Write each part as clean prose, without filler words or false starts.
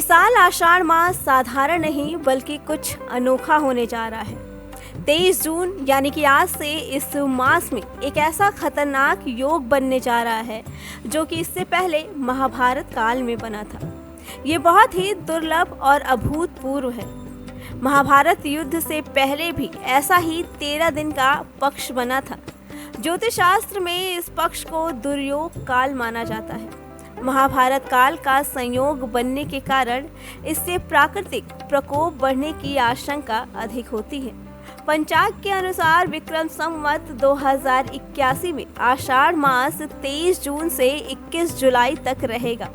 साल आषाढ़ मास साधारण नहीं बल्कि कुछ अनोखा होने जा रहा है। 23 जून यानी कि आज से इस मास में एक ऐसा खतरनाक योग बनने जा रहा है जो कि इससे पहले महाभारत काल में बना था। ये बहुत ही दुर्लभ और अभूतपूर्व है। महाभारत युद्ध से पहले भी ऐसा ही 13 दिन का पक्ष बना था। ज्योतिष शास्त्र में इस पक्ष को दुर्योग काल माना जाता है। महाभारत काल का संयोग बनने के कारण इससे प्राकृतिक प्रकोप बढ़ने की आशंका अधिक होती है। पंचांग के अनुसार विक्रम संवत 2081 में आषाढ़ मास 23 जून से 21 जुलाई तक रहेगा।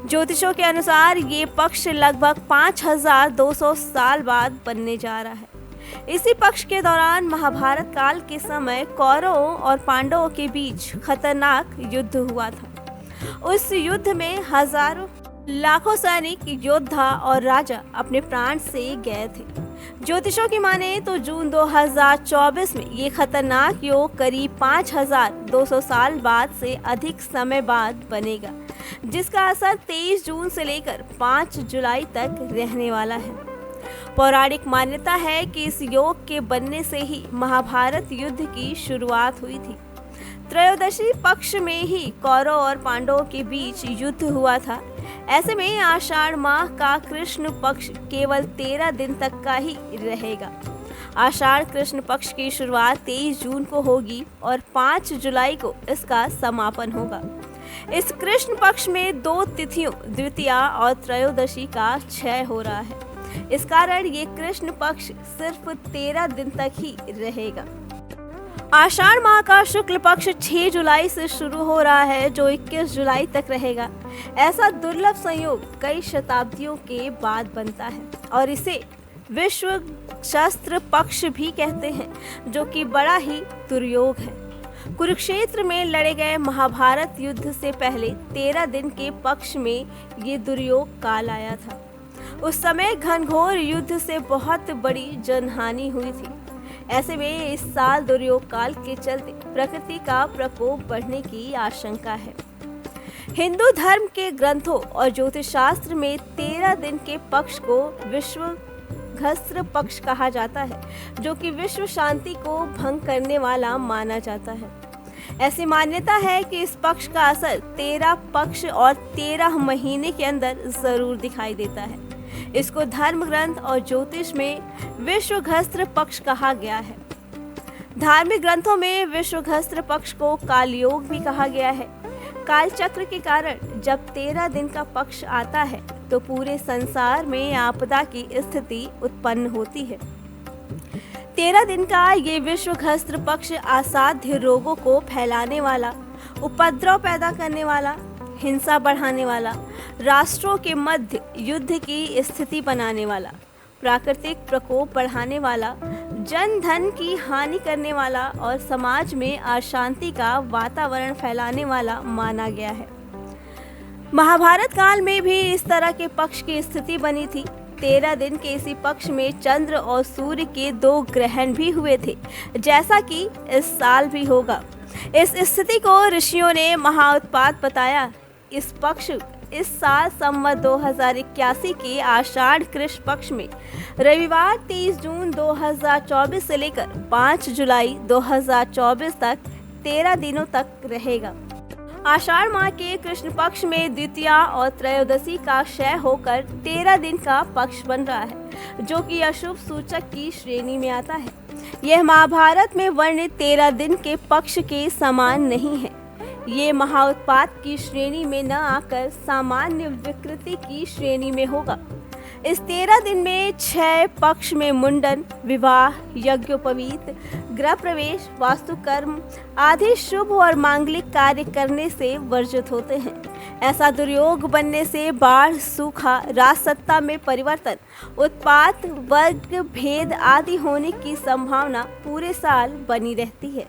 ज्योतिषों के अनुसार ये पक्ष लगभग 5200 साल बाद बनने जा रहा है। इसी पक्ष के दौरान महाभारत काल के समय कौरवों और पांडवों के बीच खतरनाक युद्ध हुआ था। उस युद्ध में हजारों लाखों सैनिक, योद्धा और राजा अपने प्राण से गए थे। ज्योतिषों की माने तो जून 2024 में ये खतरनाक योग करीब 5200 साल बाद से अधिक समय बाद बनेगा, जिसका असर 23 जून से लेकर 5 जुलाई तक रहने वाला है। पौराणिक मान्यता है कि इस योग के बनने से ही महाभारत युद्ध की शुरुआत हुई थी। त्रयोदशी पक्ष में ही कौरव और पांडवों के बीच युद्ध हुआ था। ऐसे में आषाढ़ माह का कृष्ण पक्ष केवल 13 दिन तक का ही रहेगा। आषाढ़ कृष्ण पक्ष की शुरुआत 23 जून को होगी और 5 जुलाई को इसका समापन होगा। इस कृष्ण पक्ष में 2 तिथियों द्वितीया और त्रयोदशी का क्षय हो रहा है। इस कारण ये कृष्ण पक्ष सिर्फ 13 दिन तक ही रहेगा। आषाढ़ माह का शुक्ल पक्ष 6 जुलाई से शुरू हो रहा है, जो 21 जुलाई तक रहेगा। ऐसा दुर्लभ संयोग कई शताब्दियों के बाद बनता है और इसे विश्व शस्त्र पक्ष भी कहते हैं, जो कि बड़ा ही दुर्योग है। कुरुक्षेत्र में लड़े गए महाभारत युद्ध से पहले 13 दिन के पक्ष में ये दुर्योग काल आया था। उस समय घनघोर युद्ध से बहुत बड़ी जनहानि हुई थी। ऐसे में इस साल दुर्योग काल के चलते प्रकृति का प्रकोप बढ़ने की आशंका है। हिंदू धर्म के ग्रंथों और ज्योतिष शास्त्र में 13 दिन के पक्ष को विश्वघस्त्र पक्ष कहा जाता है, जो कि विश्व शांति को भंग करने वाला माना जाता है। ऐसी मान्यता है कि इस पक्ष का असर 13 पक्ष और 13 महीने के अंदर जरूर दिखाई देता है। इसको धर्म ग्रंथ और ज्योतिष में विश्वघस्त्र पक्ष कहा गया है। धार्मिक ग्रंथों में विश्वघस्त्र पक्ष को कालयोग भी कहा गया है। काल चक्र के कारण जब 13 दिन का पक्ष आता है तो पूरे संसार में आपदा की स्थिति उत्पन्न होती है। 13 दिन का ये विश्वघस्त्र पक्ष असाध्य रोगों को फैलाने वाला, उपद्रव पैदा करने वाला, हिंसा बढ़ाने वाला, राष्ट्रों के मध्य युद्ध की स्थिति बनाने वाला, प्राकृतिक प्रकोप बढ़ाने वाला, जन धन की हानि करने वाला और समाज में अशांति का वातावरण फैलाने वाला माना गया है। महाभारत काल में भी इस तरह के पक्ष की स्थिति बनी थी। 13 दिन के इसी पक्ष में चंद्र और सूर्य के 2 ग्रहण भी हुए थे, जैसा कि इस साल भी होगा। इस स्थिति को ऋषियों ने महाउत्पात बताया। इस साल संवत 2081 के आषाढ़ कृष्ण पक्ष में रविवार 23 जून 2024 से लेकर 5 जुलाई 2024 तक 13 दिनों तक रहेगा। आषाढ़ माह के कृष्ण पक्ष में द्वितीया और त्रयोदशी का क्षय होकर 13 दिन का पक्ष बन रहा है, जो कि अशुभ सूचक की श्रेणी में आता है। यह महाभारत में वर्णित 13 दिन के पक्ष के समान नहीं है। ये महाउत्पात की श्रेणी में न आकर सामान्य विकृति की श्रेणी में होगा। इस 13 दिन में 6 पक्ष में मुंडन, विवाह, यज्ञोपवीत, गृह प्रवेश, वास्तुकर्म आदि शुभ और मांगलिक कार्य करने से वर्जित होते हैं। ऐसा दुर्योग बनने से बाढ़, सूखा, राजसत्ता में परिवर्तन, उत्पात, वर्ग भेद आदि होने की संभावना पूरे साल बनी रहती है।